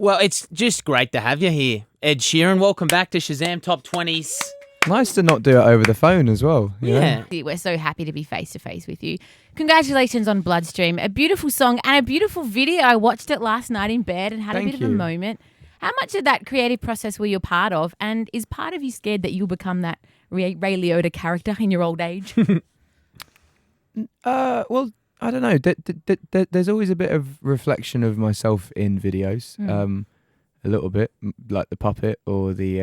Well, it's just great to have you here, Ed Sheeran. Welcome back to Shazam Top 20s. Nice to not do it over the phone as well. Yeah. We're so happy to be face to face with you. Congratulations on Bloodstream. A beautiful song and a beautiful video. I watched it last night in bed and had a bit of a moment. How much of that creative process were you a part of? And is part of you scared that you'll become that Ray Liotta character in your old age? Well, I don't know. There's always a bit of reflection of myself in videos. A little bit, like the puppet or the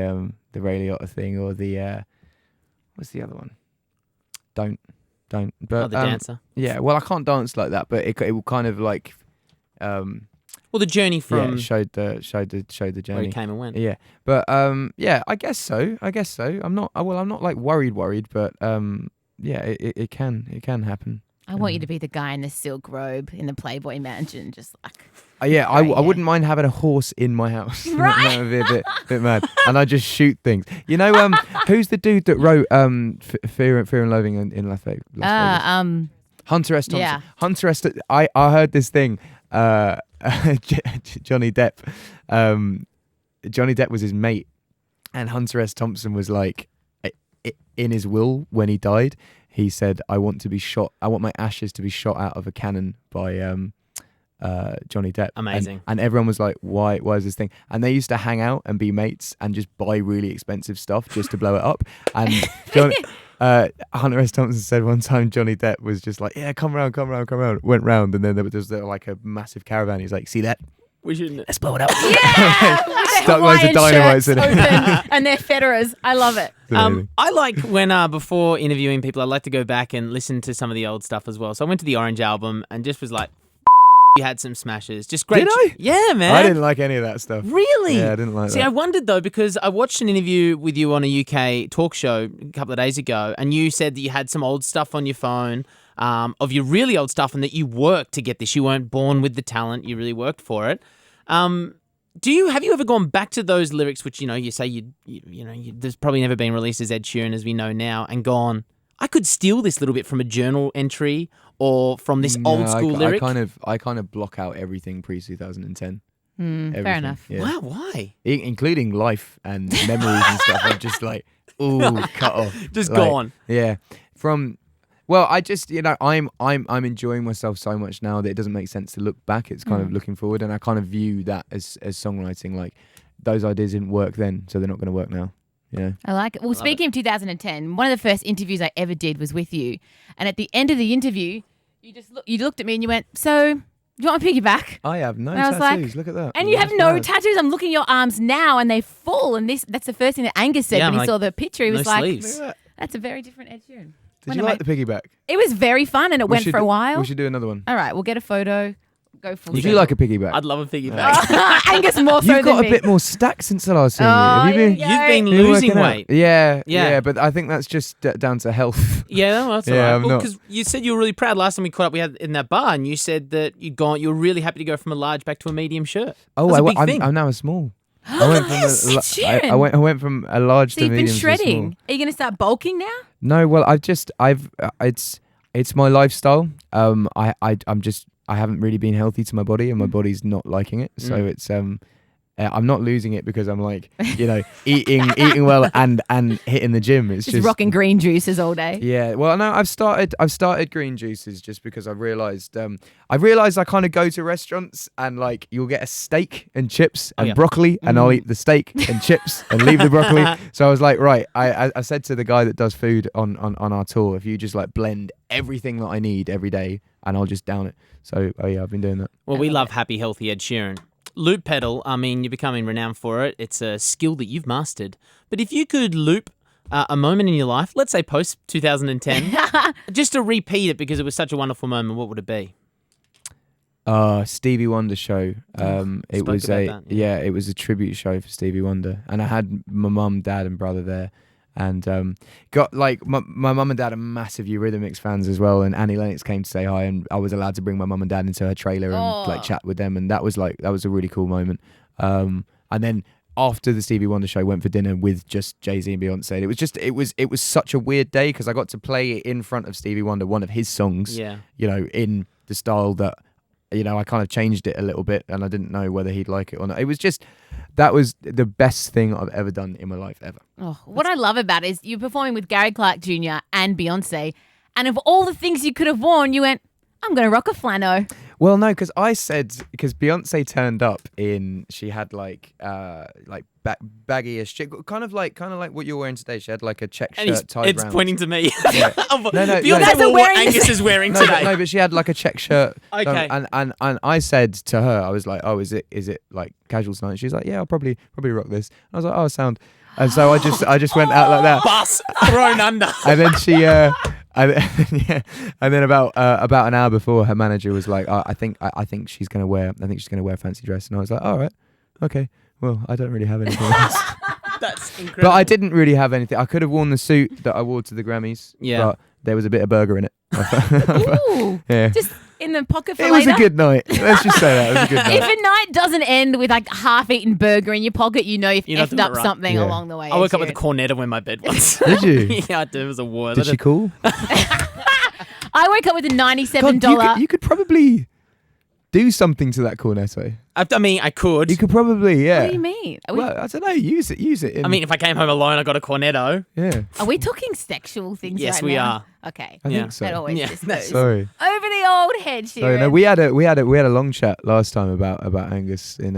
Ray Liotta thing or the what's the other one? Don't. But The dancer. Yeah, well, I can't dance like that, but it will kind of like. Well, the journey from showed the journey where he came and went. Yeah, but yeah, I guess so. I'm not like worried, but yeah, it can happen. I want you to be the guy in the silk robe in the Playboy Mansion, just like. Yeah, I wouldn't mind having a horse in my house. Right? That would be a bit mad. And I just shoot things. You know, who's the dude that wrote Fear and Loathing in Las Vegas? Hunter S. Thompson. Yeah. Hunter S. I heard this thing. Johnny Depp. Johnny Depp was his mate, and Hunter S. Thompson was like, in his will when he died, he said, "I want to be shot. I want my ashes to be shot out of a cannon by Johnny Depp." Amazing. And everyone was like, "Why is this thing?" And they used to hang out and be mates and just buy really expensive stuff just to blow it up. And Hunter S. Thompson said one time Johnny Depp was just like, "Yeah, come around." Went round, and then there was like a massive caravan. He's like, "See that? We shouldn't. Let's blow it up." Yeah! Stuck loads of dynamite in it. And they're federers. I love it. I like when before interviewing people, I like to go back and listen to some of the old stuff as well. So I went to the Orange album and just was like, you had some smashes. Just great. Did I? Yeah, man. I didn't like any of that stuff. Really? Yeah, I didn't like that. See, I wondered though, because I watched an interview with you on a UK talk show a couple of days ago, and you said that you had some old stuff on your phone, of your really old stuff, and that you worked to get this. You weren't born with the talent. You really worked for it. Have you ever gone back to those lyrics, which, you say there's probably never been released as Ed Sheeran as we know now, and gone, I could steal this little bit from a journal entry or from this old school lyric? I kind of block out everything pre-2010. Fair enough. Yeah. Wow, why? Including life and memories and stuff. I'm just like, ooh, cut off. Just like, gone. Yeah. Well, I just, I'm enjoying myself so much now that it doesn't make sense to look back. It's kind of looking forward, and I kind of view that as songwriting. Like, those ideas didn't work then, so they're not going to work now. Yeah. I like it. Well, speaking of 2010, one of the first interviews I ever did was with you, and at the end of the interview, you looked at me and you went, "So, do you want my piggyback?" I have no tattoos. tattoos. Look at that. And you have no tattoos. I'm looking at your arms now, and they're full. And that's the first thing that Angus said when he saw the picture. He was like, sleeves. "That's a very different Ed Sheeran." Did you like the piggyback? It was very fun, and it went for a while. We should do another one. All right, we'll get a photo. Go full. Would you like a piggyback? I'd love a piggyback. Angus more so You've than got me. a bit more stacked since the last seen you. Oh, Have you been? yeah. You've been You're losing working out. weight. Yeah, but I think that's just down to health. Yeah, well, that's Yeah, all I'm right. not. Because you said you were really proud last time we caught up. We had in that bar, and you said that you were really happy to go from a large back to a medium shirt. Oh, That's a big thing. I'm now a small. I went from Sheeran. I went from a large So to you've been medium to a small. shredding. Are you going to start bulking now? No, well, it's my lifestyle. I haven't really been healthy to my body, and my body's not liking it. So it's I'm not losing it because I'm like, eating well and hitting the gym. It's just rocking green juices all day. Yeah, well, no, I've started green juices just because I realised I kind of go to restaurants and like you'll get a steak and chips and broccoli, and I'll eat the steak and chips and leave the broccoli. So I was like, right, I said to the guy that does food on our tour, if you just like blend everything that I need every day and I'll just down it. So yeah, I've been doing that. Well, we love happy, healthy Ed Sheeran. Loop pedal, I mean, you're becoming renowned for it. It's a skill that you've mastered. But if you could loop a moment in your life, let's say post 2010, just to repeat it because it was such a wonderful moment, what would it be? Stevie Wonder show. It was it was a tribute show for Stevie Wonder, and I had my mum, dad, and brother there. And got like my mum and dad are massive Eurythmics fans as well, and Annie Lennox came to say hi, and I was allowed to bring my mum and dad into her trailer and like chat with them, and that was a really cool moment. And then after the Stevie Wonder show, went for dinner with just Jay-Z and Beyonce. And it was such a weird day because I got to play in front of Stevie Wonder one of his songs, in the style that I kind of changed it a little bit, and I didn't know whether he'd like it or not. It was just, that was the best thing I've ever done in my life ever. Oh, what I love about it is you're performing with Gary Clark Jr. and Beyonce, and of all the things you could have worn, you went, I'm going to rock a flannel. Well, no, because Beyonce turned up she had baggy-ish, kind of like what you're wearing today. She had like a check shirt tied It's round. pointing to me. Yeah. Beyonce wore what Angus is wearing today. No, but she had like a check shirt. Okay. And I said to her, I was like, oh, is it like casual tonight? She's like, yeah, I'll probably rock this. And I was like, oh, sound. And so I just went out like that. Bus thrown under. And then she and then about an hour before, her manager was like, I think she's gonna wear a fancy dress. And I was like, all right, okay. Well, I don't really have anything else. That's incredible. But I didn't really have anything. I could have worn the suit that I wore to the Grammys. Yeah. But there was a bit of burger in it. Ooh. Yeah. Just in the pocket for It later. was a good night. Let's just say that. It was a good night. If a night doesn't end with like half-eaten burger in your pocket, you've You're not effed doing up it right. something Yeah. along the way. I woke up with a Ed cornetto in my bed once. Did you? Yeah, I did. It was a war. Did she call? I woke up with a $97. God, you could probably do something to that cornetto. I mean, I could. You could probably, yeah. What do you mean? Well, I don't know. Use it. I mean, if I came home alone, I got a cornetto. Yeah. Are we talking sexual things Yes, right we now? are. Okay. I Yeah. think so. That always Yeah, just that's- goes Sorry. over the old head, Sheeran. Sorry. No, we had a long chat last time about Angus in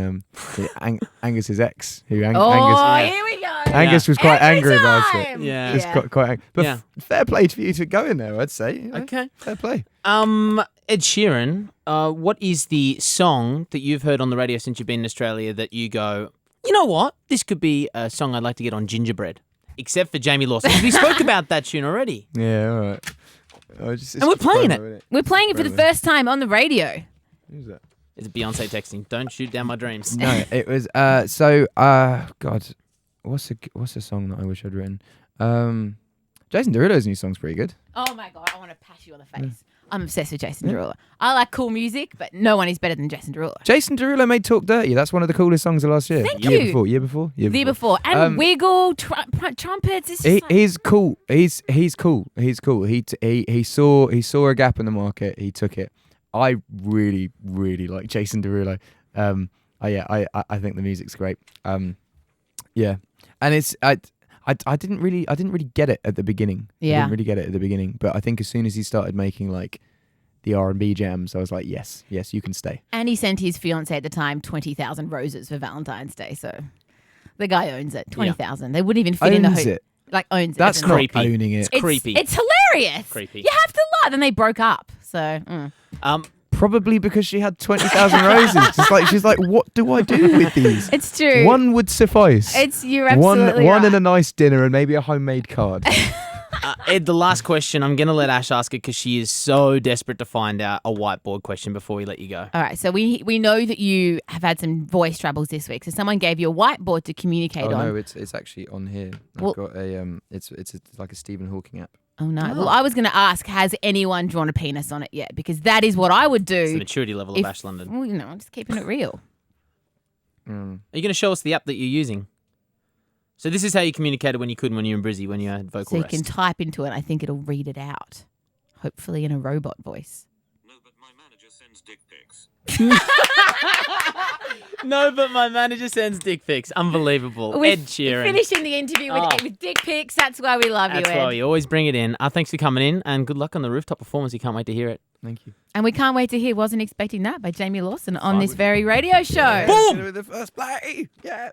Angus's ex. Angus. Here we go. Angus was quite Every angry about it. time. Yeah. It's quite angry. But Yeah. fair play for you to go in there, I'd say. Okay. Fair play. Ed Sheeran, what is the song that you've heard on the radio since you've been in Australia that you go, you know what? This could be a song I'd like to get on gingerbread. Except for Jamie Lawson. We spoke about that tune already. Yeah, all right. And we're playing it. We're playing it for the first time on the radio. Who's that? It's Beyonce texting. Don't shoot down my dreams. No, it was God, what's a song that I wish I'd written? Jason Derulo's new song's pretty good. Oh my God, I want to pass you on the face. I'm obsessed with Jason Derulo. I like cool music, but no one is better than Jason Derulo. Jason Derulo made Talk Dirty. That's one of the coolest songs of last year. Thank Year you. before. The year before. And Wiggle, trumpets. It's just He's cool. He's cool. He's cool. He saw a gap in the market. He took it. I really like Jason Derulo. I think the music's great. Yeah, and it's I didn't really get it at the beginning. Yeah. I didn't really get it at the beginning, but I think as soon as he started making like the R&B jams, I was like, yes, you can stay. And he sent his fiance at the time 20,000 roses for Valentine's Day. So the guy owns it. 20,000. They wouldn't even fit in the Owns hotel. it. Like owns it. That's as in not like- creepy. owning it. It's creepy. It's hilarious. Creepy. You have to lie. Then they broke up. So Probably because she had 20,000 roses. She's like, what do I do with these? it's true. One would suffice. You're absolutely one right. and a nice dinner and maybe a homemade card. Ed, the last question, I'm going to let Ash ask it because she is so desperate to find out a whiteboard question before we let you go. All right, so we know that you have had some voice troubles this week. So someone gave you a whiteboard to communicate on. No, it's actually on here. I've got a it's like a Stephen Hawking app. Oh no! Well, I was going to ask, has anyone drawn a penis on it yet? Because that is what I would do. It's the maturity level of Ash London. Well, I'm just keeping it real. Are you going to show us the app that you're using? So this is how you communicated when you couldn't, when you were in Brizzy, when you had vocal So you rest. can type into it. I think it'll read it out, hopefully in a robot voice. No, but my manager sends dick pics. No, but my manager sends dick pics. Unbelievable. We're Ed Sheeran. finishing the interview with dick pics. That's why we love That's you, Ed. why we always bring it in. Thanks for coming in and good luck on the rooftop performance. You can't wait to hear it. Thank you. And we can't wait to hear Wasn't Expecting That by Jamie Lawson on this very radio show. Boom! The first play. Yeah.